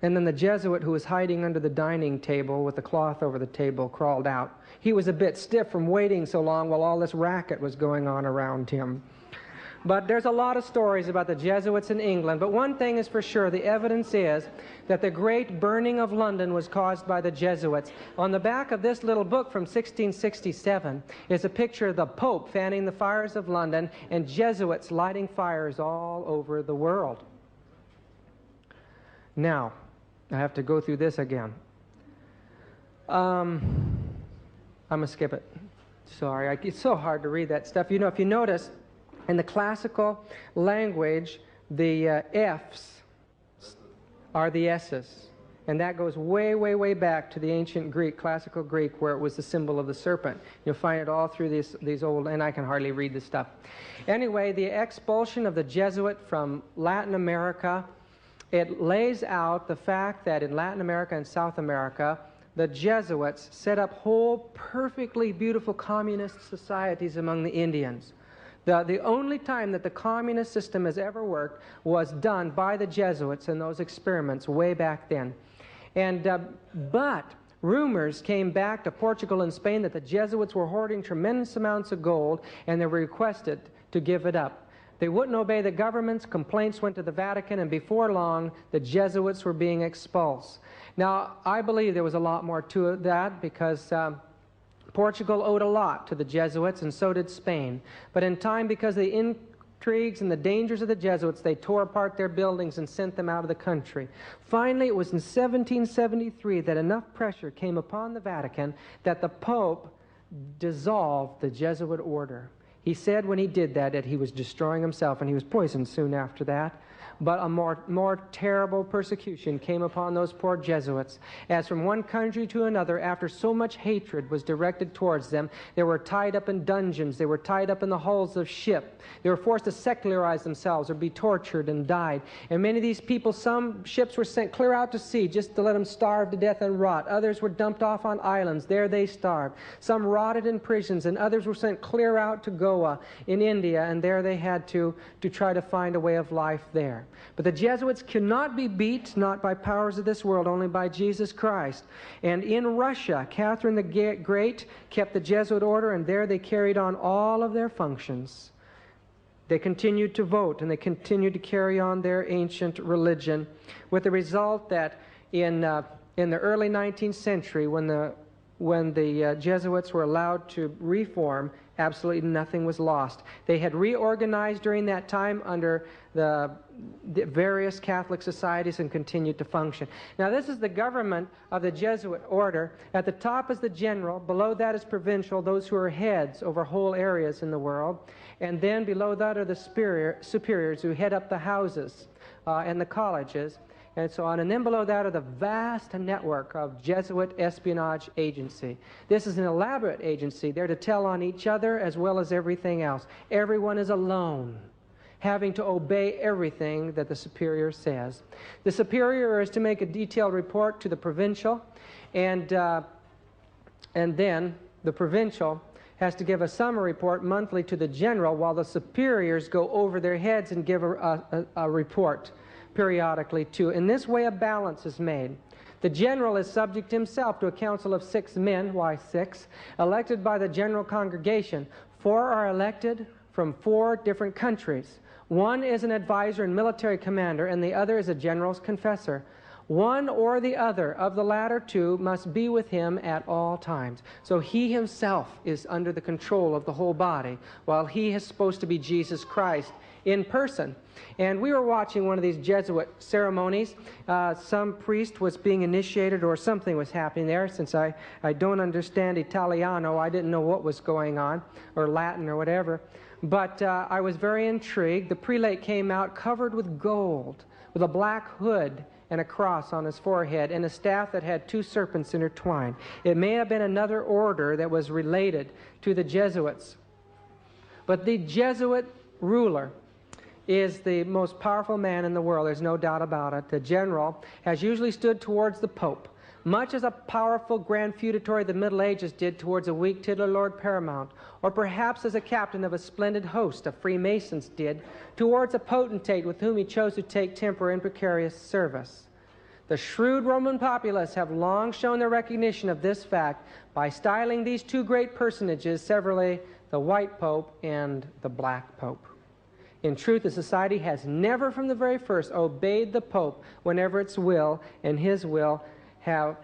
And then the Jesuit who was hiding under the dining table with the cloth over the table crawled out. He was a bit stiff from waiting so long while all this racket was going on around him. But there's a lot of stories about the Jesuits in England. But one thing is for sure, the evidence is that the great burning of London was caused by the Jesuits. On the back of this little book from 1667 is a picture of the Pope fanning the fires of London and Jesuits lighting fires all over the world. Now, I have to go through this again. I'm going to skip it. Sorry, it's so hard to read that stuff. You know, if you notice, in the classical language, the F's are the S's. And that goes way, way, way back to the ancient Greek, classical Greek, where it was the symbol of the serpent. You'll find it all through these old, and I can hardly read this stuff. Anyway, the expulsion of the Jesuit from Latin America, it lays out the fact that in Latin America and South America, the Jesuits set up whole, perfectly beautiful communist societies among the Indians. The only time that the communist system has ever worked was done by the Jesuits in those experiments way back then. But rumors came back to Portugal and Spain that the Jesuits were hoarding tremendous amounts of gold, and they were requested to give it up. They wouldn't obey the governments. Complaints went to the Vatican, and before long, the Jesuits were being expulsed. Now, I believe there was a lot more to that because Portugal owed a lot to the Jesuits, and so did Spain. But in time, because of the intrigues and the dangers of the Jesuits, they tore apart their buildings and sent them out of the country. Finally, it was in 1773 that enough pressure came upon the Vatican that the Pope dissolved the Jesuit order. He said when he did that he was destroying himself, and he was poisoned soon after that. But a more terrible persecution came upon those poor Jesuits, as from one country to another, after so much hatred was directed towards them, they were tied up in dungeons, they were tied up in the hulls of ships, they were forced to secularize themselves or be tortured and died. And many of these people, some ships were sent clear out to sea just to let them starve to death and rot. Others were dumped off on islands. There they starved. Some rotted in prisons, and others were sent clear out to Goa in India, and there they had to try to find a way of life there. But the Jesuits cannot be beat, not by powers of this world, only by Jesus Christ. And in Russia, Catherine the Great kept the Jesuit order, and there they carried on all of their functions. They continued to vote, and they continued to carry on their ancient religion, with the result that in the early 19th century, when the Jesuits were allowed to reform, absolutely nothing was lost. They had reorganized during that time under the various Catholic societies and continued to function. Now, this is the government of the Jesuit order. At the top is the general. Below that is provincial, those who are heads over whole areas in the world. And then below that are the superiors who head up the houses and the colleges, and so on. And then below that are the vast network of Jesuit espionage agency. This is an elaborate agency. They're to tell on each other as well as everything else. Everyone is alone, having to obey everything that the superior says. The superior is to make a detailed report to the provincial, and then the provincial has to give a summary report monthly to the general, while the superiors go over their heads and give a report periodically too. In this way, a balance is made. The general is subject himself to a council of 6 men, why 6, elected by the general congregation. 4 are elected from 4 different countries. One is an advisor and military commander, and the other is a general's confessor. One or the other of the latter two must be with him at all times. So he himself is under the control of the whole body, while he is supposed to be Jesus Christ in person. And we were watching one of these Jesuit ceremonies. Some priest was being initiated, or something was happening there. Since I don't understand Italiano, I didn't know what was going on, or Latin or whatever. But I was very intrigued. The prelate came out covered with gold, with a black hood and a cross on his forehead, and a staff that had 2 serpents intertwined. It may have been another order that was related to the Jesuits. But the Jesuit ruler is the most powerful man in the world. There's no doubt about it. The general has usually stood towards the Pope. much as a powerful grand feudatory of the Middle Ages did towards a weak titular Lord Paramount, or perhaps as a captain of a splendid host of Freemasons did towards a potentate with whom he chose to take temporary and precarious service. The shrewd Roman populace have long shown their recognition of this fact by styling these two great personages severally the White Pope and the Black Pope. In truth, the society has never from the very first obeyed the Pope whenever its will and his will have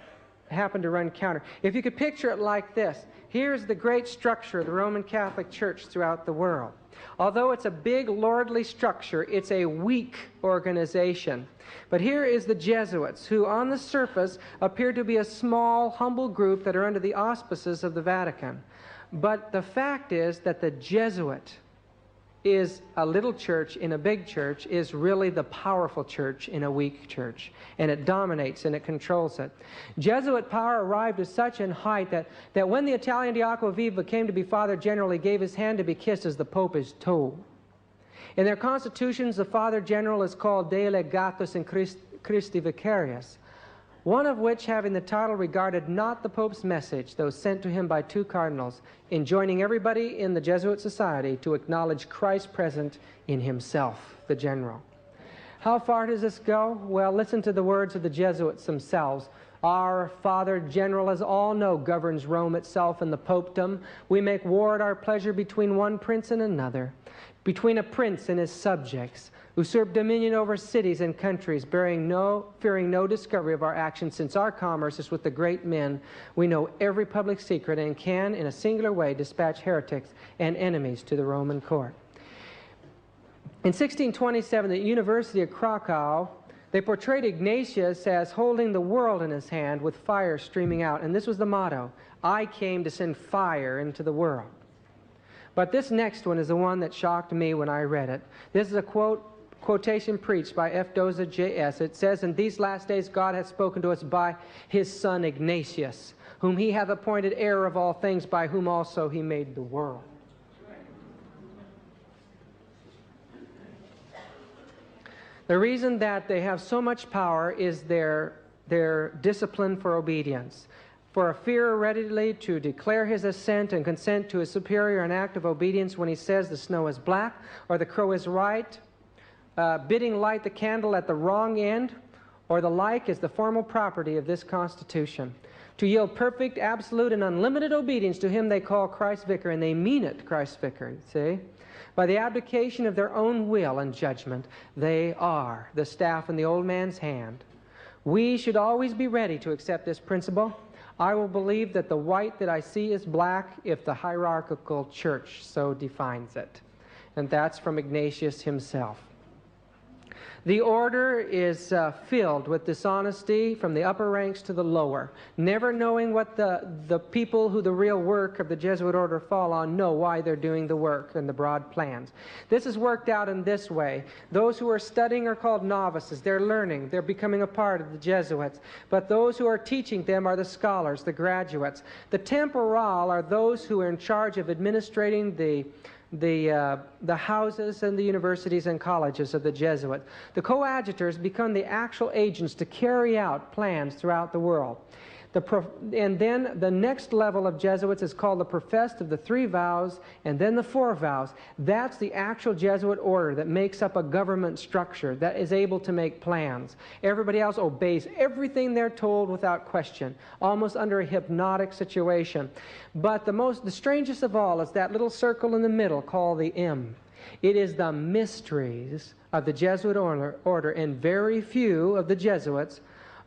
happened to run counter. If you could picture it like this, here's the great structure of the Roman Catholic Church throughout the world. Although it's a big lordly structure, it's a weak organization. But here is the Jesuits, who on the surface appear to be a small, humble group that are under the auspices of the Vatican. But the fact is that the Jesuit is a little church in a big church, is really the powerful church in a weak church. And it dominates and it controls it. Jesuit power arrived at such an height that when the Italian de Acquaviva came to be Father General, he gave his hand to be kissed as the Pope is told. In their constitutions, the Father General is called Dei Legatus in Christi Vicarius, one of which, having the title, regarded not the Pope's message, though sent to him by two cardinals, enjoining everybody in the Jesuit society to acknowledge Christ present in himself, the general. How far does this go? Well, listen to the words of the Jesuits themselves. Our Father General, as all know, governs Rome itself and the popedom. We make war at our pleasure between one prince and another, between a prince and his subjects, usurp dominion over cities and countries, fearing no discovery of our actions, since our commerce is with the great men. We know every public secret and can, in a singular way, dispatch heretics and enemies to the Roman court. In 1627, at the University of Krakow, they portrayed Ignatius as holding the world in his hand with fire streaming out. And this was the motto: I came to send fire into the world. But this next one is the one that shocked me when I read it. This is a quotation preached by F. Doza J.S. It says, "In these last days God hath spoken to us by his Son Ignatius, whom he hath appointed heir of all things, by whom also he made the world." The reason that they have so much power is their discipline for obedience. For a fear readily to declare his assent and consent to his superior an act of obedience when he says the snow is black or the crow is right, bidding light the candle at the wrong end, or the like, is the formal property of this Constitution. To yield perfect, absolute, and unlimited obedience to him they call Christ's Vicar, and they mean it, Christ's Vicar, see? By the abdication of their own will and judgment, they are the staff in the old man's hand. We should always be ready to accept this principle. I will believe that the white that I see is black if the hierarchical church so defines it. And that's from Ignatius himself. The order is filled with dishonesty from the upper ranks to the lower, never knowing what the people who the real work of the Jesuit order fall on know why they're doing the work and the broad plans. This is worked out in this way. Those who are studying are called novices. They're learning. They're becoming a part of the Jesuits. But those who are teaching them are the scholars, the graduates. The temporal are those who are in charge of administrating the houses and the universities and colleges of the Jesuits. The coadjutors become the actual agents to carry out plans throughout the world. And then the next level of Jesuits is called the professed of the 3 vows and then the 4 vows. That's the actual Jesuit order that makes up a government structure that is able to make plans. Everybody else obeys everything they're told without question, almost under a hypnotic situation. But the strangest of all is that little circle in the middle called the M. It is the mysteries of the Jesuit order, and very few of the Jesuits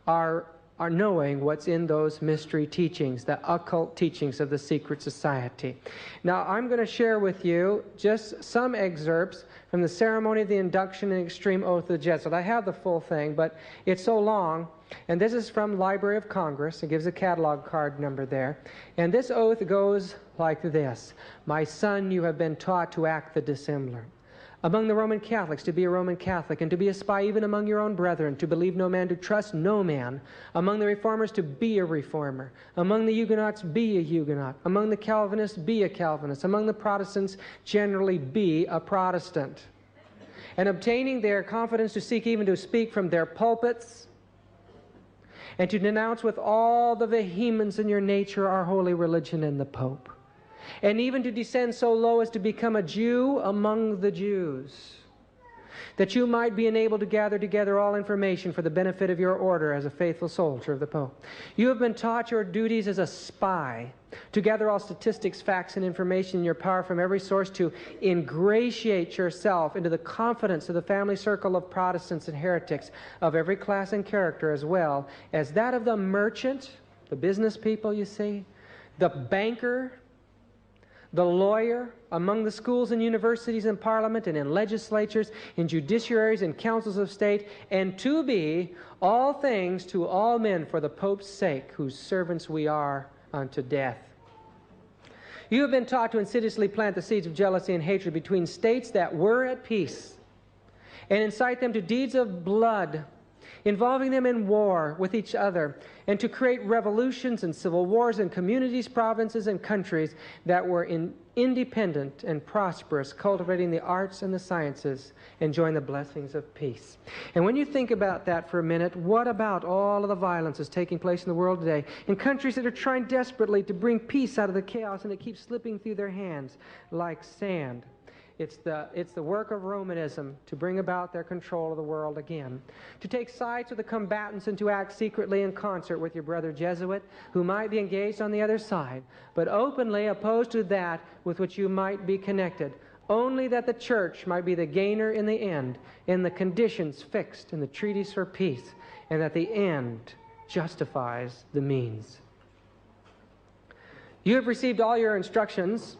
are knowing what's in those mystery teachings, the occult teachings of the secret society. Now, I'm going to share with you just some excerpts from the ceremony of the induction and extreme oath of the Jesuit. I have the full thing, but it's so long. And this is from Library of Congress. It gives a catalog card number there. And this oath goes like this: "My son, you have been taught to act the dissembler. Among the Roman Catholics, to be a Roman Catholic, and to be a spy even among your own brethren, to believe no man, to trust no man. Among the Reformers, to be a Reformer. Among the Huguenots, be a Huguenot. Among the Calvinists, be a Calvinist. Among the Protestants, generally be a Protestant. And obtaining their confidence to seek even to speak from their pulpits, and to denounce with all the vehemence in your nature our holy religion and the Pope, and even to descend so low as to become a Jew among the Jews, that you might be enabled to gather together all information for the benefit of your order as a faithful soldier of the Pope. You have been taught your duties as a spy, to gather all statistics, facts, and information in your power from every source, to ingratiate yourself into the confidence of the family circle of Protestants and heretics of every class and character, as well as that of the merchant, the business people, you see, the banker, the lawyer, among the schools and universities and parliament and in legislatures, in judiciaries and councils of state, and to be all things to all men for the Pope's sake, whose servants we are unto death. You have been taught to insidiously plant the seeds of jealousy and hatred between states that were at peace, and incite them to deeds of blood, involving them in war with each other, and to create revolutions and civil wars in communities, provinces, and countries that were independent and prosperous, cultivating the arts and the sciences, enjoying the blessings of peace. And when you think about that for a minute, what about all of the violence that's taking place in the world today, in countries that are trying desperately to bring peace out of the chaos, and it keeps slipping through their hands like sand? It's the work of Romanism to bring about their control of the world again. To take sides with the combatants and to act secretly in concert with your brother Jesuit, who might be engaged on the other side, but openly opposed to that with which you might be connected, only that the Church might be the gainer in the end, in the conditions fixed in the treaties for peace, and that the end justifies the means. You have received all your instructions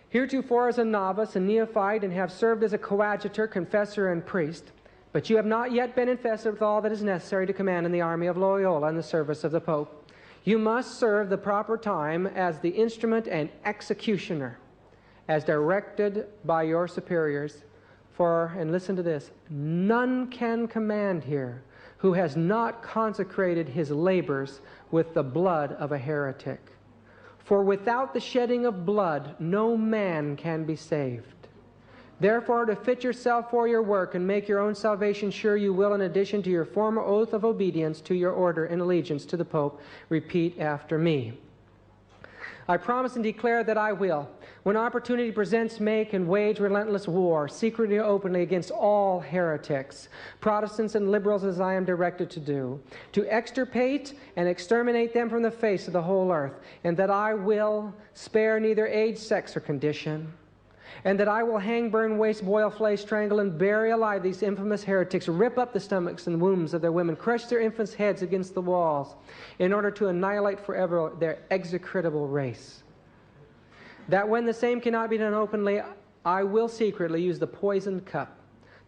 heretofore as a novice and neophyte, and have served as a coadjutor, confessor, and priest, but you have not yet been invested with all that is necessary to command in the army of Loyola in the service of the Pope. You must serve the proper time as the instrument and executioner, as directed by your superiors. For, and listen to this, none can command here who has not consecrated his labors with the blood of a heretic. For without the shedding of blood, no man can be saved. Therefore, to fit yourself for your work and make your own salvation sure, you will, in addition to your former oath of obedience to your order and allegiance to the Pope, repeat after me. I promise and declare that I will, when opportunity presents, make and wage relentless war, secretly or openly, against all heretics, Protestants and liberals, as I am directed to do, to extirpate and exterminate them from the face of the whole earth, and that I will spare neither age, sex, or condition, and that I will hang, burn, waste, boil, flay, strangle, and bury alive these infamous heretics, rip up the stomachs and wombs of their women, crush their infants' heads against the walls, in order to annihilate forever their execrable race. That when the same cannot be done openly, I will secretly use the poisoned cup,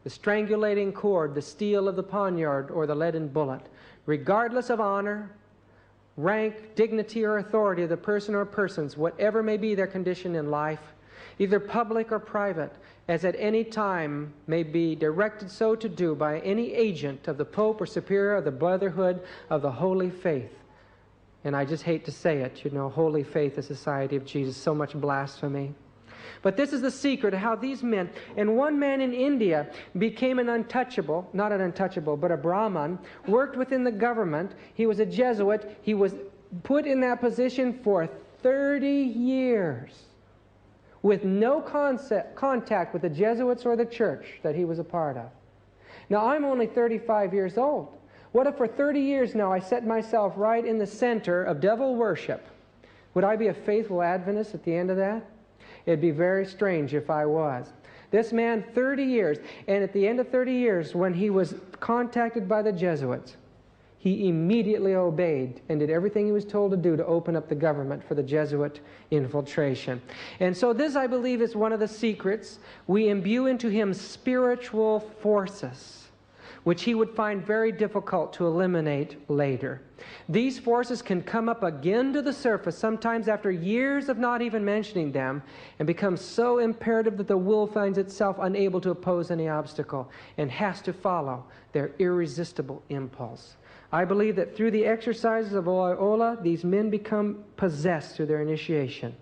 the strangulating cord, the steel of the poniard, or the leaden bullet, regardless of honor, rank, dignity, or authority of the person or persons, whatever may be their condition in life, either public or private, as at any time may be directed so to do by any agent of the Pope or Superior of the Brotherhood of the Holy Faith. And I just hate to say it, you know, Holy Faith, the Society of Jesus, so much blasphemy. But this is the secret of how these men, and one man in India became an untouchable, not an untouchable, but a Brahman, worked within the government. He was a Jesuit. He was put in that position for 30 years. With no contact with the Jesuits or the church that he was a part of. Now, I'm only 35 years old. What if for 30 years now I set myself right in the center of devil worship? Would I be a faithful Adventist at the end of that? It'd be very strange if I was. This man, 30 years, and at the end of 30 years, when he was contacted by the Jesuits, he immediately obeyed and did everything he was told to do to open up the government for the Jesuit infiltration. And so this, I believe, is one of the secrets. We imbue into him spiritual forces, which he would find very difficult to eliminate later. These forces can come up again to the surface, sometimes after years of not even mentioning them, and become so imperative that the will finds itself unable to oppose any obstacle and has to follow their irresistible impulse. I believe that through the exercises of Loyola, these men become possessed through their initiation.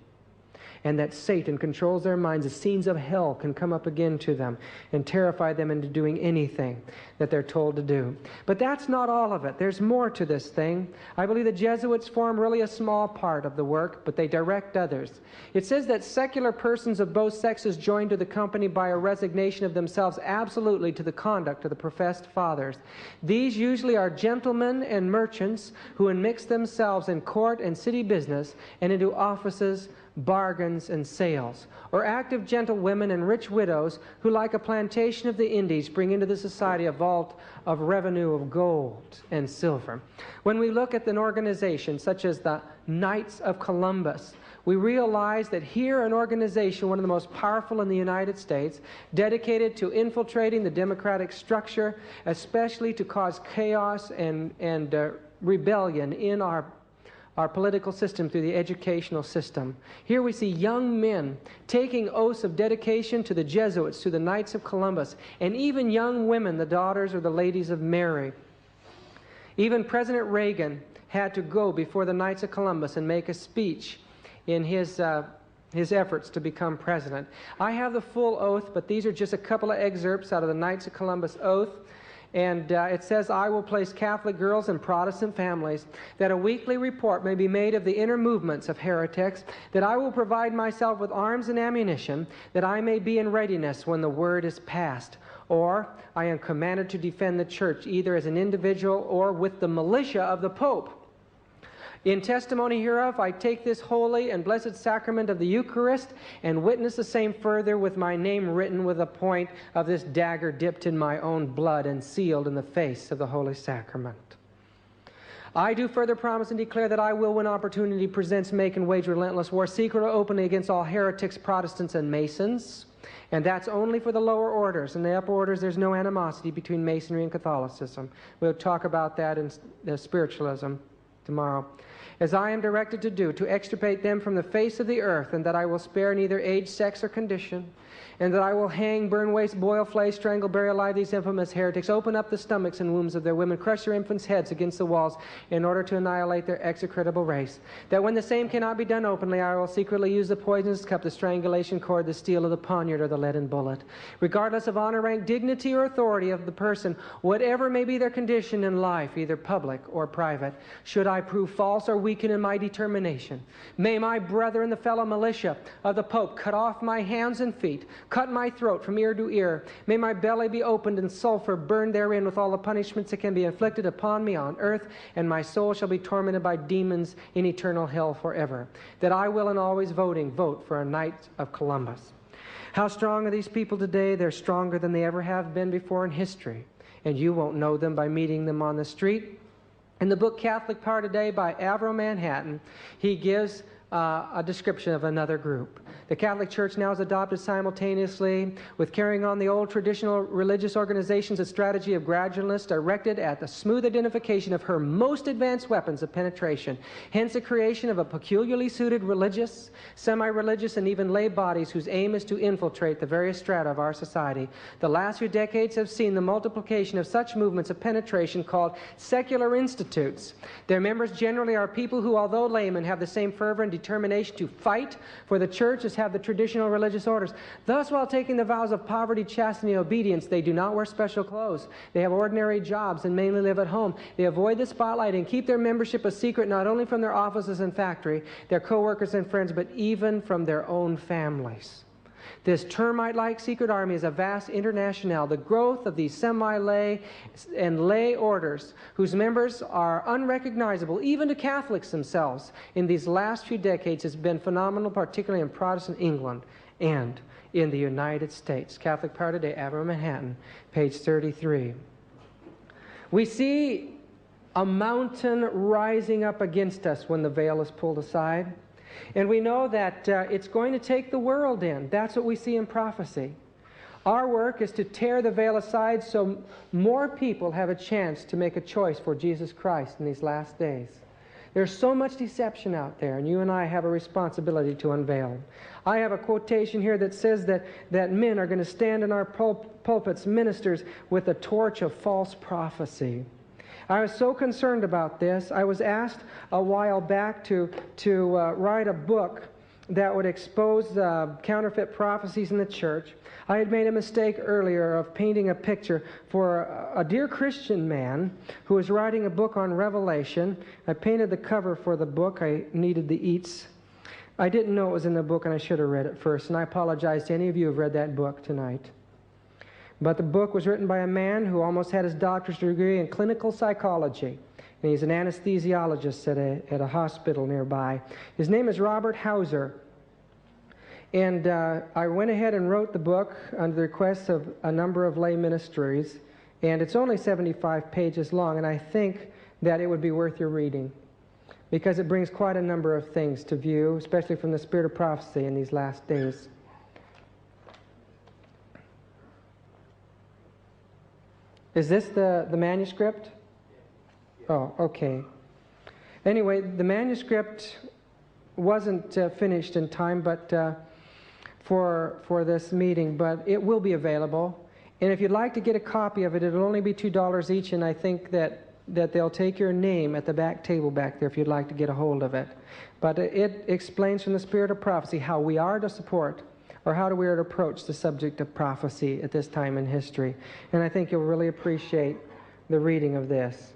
and that Satan controls their minds. The scenes of hell can come up again to them and terrify them into doing anything that they're told to do. But that's not all of it. There's more to this thing. I believe the Jesuits form really a small part of the work, but they direct others. It says that secular persons of both sexes join to the company by a resignation of themselves absolutely to the conduct of the professed fathers. These usually are gentlemen and merchants who immix themselves in court and city business and into offices, bargains, and sales, or active gentlewomen and rich widows who, like a plantation of the Indies, bring into the society a vault of revenue of gold and silver. When we look at an organization such as the Knights of Columbus, we realize that here an organization, one of the most powerful in the United States, dedicated to infiltrating the democratic structure, especially to cause chaos and rebellion in our political system through the educational system. Here we see young men taking oaths of dedication to the Jesuits, to the Knights of Columbus, and even young women, the daughters or the ladies of Mary. Even President Reagan had to go before the Knights of Columbus and make a speech in his efforts to become president. I have the full oath, but these are just a couple of excerpts out of the Knights of Columbus oath. And it says, I will place Catholic girls in Protestant families, that a weekly report may be made of the inner movements of heretics, that I will provide myself with arms and ammunition, that I may be in readiness when the word is passed. Or I am commanded to defend the church, either as an individual or with the militia of the Pope. In testimony hereof, I take this holy and blessed sacrament of the Eucharist and witness the same further with my name written with the point of this dagger dipped in my own blood and sealed in the face of the Holy Sacrament. I do further promise and declare that I will, when opportunity presents, make and wage relentless war, secretly or openly, against all heretics, Protestants, and Masons. And that's only for the lower orders. In the upper orders, there's no animosity between Masonry and Catholicism. We'll talk about that in spiritualism tomorrow. As I am directed to do, to extirpate them from the face of the earth, and that I will spare neither age, sex, or condition, and that I will hang, burn, waste, boil, flay, strangle, bury alive these infamous heretics, open up the stomachs and wombs of their women, crush their infants' heads against the walls, in order to annihilate their execrable race. That when the same cannot be done openly, I will secretly use the poisonous cup, the strangulation cord, the steel of the poniard, or the leaden bullet. Regardless of honor, rank, dignity, or authority of the person, whatever may be their condition in life, either public or private, should I prove false or weaken in my determination, may my brother and the fellow militia of the Pope cut off my hands and feet, cut my throat from ear to ear. May my belly be opened and sulfur burned therein with all the punishments that can be inflicted upon me on earth, and my soul shall be tormented by demons in eternal hell forever. That I will, in always vote for a Knight of Columbus. How strong are these people today? They're stronger than they ever have been before in history. And you won't know them by meeting them on the street. In the book Catholic Power Today by Avro Manhattan, he gives a description of another group. The Catholic Church now has adopted simultaneously with carrying on the old traditional religious organizations a strategy of gradualness directed at the smooth identification of her most advanced weapons of penetration. Hence the creation of a peculiarly suited religious, semi-religious, and even lay bodies whose aim is to infiltrate the various strata of our society. The last few decades have seen the multiplication of such movements of penetration called secular institutes. Their members generally are people who, although laymen, have the same fervor and determination to fight for the church as have the traditional religious orders. Thus, while taking the vows of poverty, chastity, and obedience, they do not wear special clothes. They have ordinary jobs and mainly live at home. They avoid the spotlight and keep their membership a secret not only from their offices and factory, their co-workers and friends, but even from their own families. This termite-like secret army is a vast international, the growth of these semi-lay and lay orders whose members are unrecognizable, even to Catholics themselves, in these last few decades has been phenomenal, particularly in Protestant England and in the United States. Catholic Power Today, Avro Manhattan, page 33. We see a mountain rising up against us when the veil is pulled aside. And we know that it's going to take the world in. That's what we see in prophecy. Our work is to tear the veil aside so more people have a chance to make a choice for Jesus Christ in these last days. There's so much deception out there, and you and I have a responsibility to unveil. I have a quotation here that says that men are going to stand in our pulpits, ministers, with a torch of false prophecy. I was so concerned about this. I was asked a while back to write a book that would expose counterfeit prophecies in the church. I had made a mistake earlier of painting a picture for a dear Christian man who was writing a book on Revelation. I painted the cover for the book. I needed the eats. I didn't know it was in the book, and I should have read it first, and I apologize to any of you who have read that book tonight. But the book was written by a man who almost had his doctorate degree in clinical psychology. And he's an anesthesiologist at a hospital nearby. His name is Robert Hauser. And I went ahead and wrote the book under the request of a number of lay ministries. And it's only 75 pages long, and I think that it would be worth your reading, because it brings quite a number of things to view, especially from the spirit of prophecy in these last days. Is this the manuscript? Oh, okay. Anyway, the manuscript wasn't finished in time, but for this meeting, but it will be available. And if you'd like to get a copy of it, it'll only be $2 each, and I think that they'll take your name at the back table back there if you'd like to get a hold of it. But it explains from the spirit of prophecy how we are to support, or how we are to approach the subject of prophecy at this time in history. And I think you'll really appreciate the reading of this.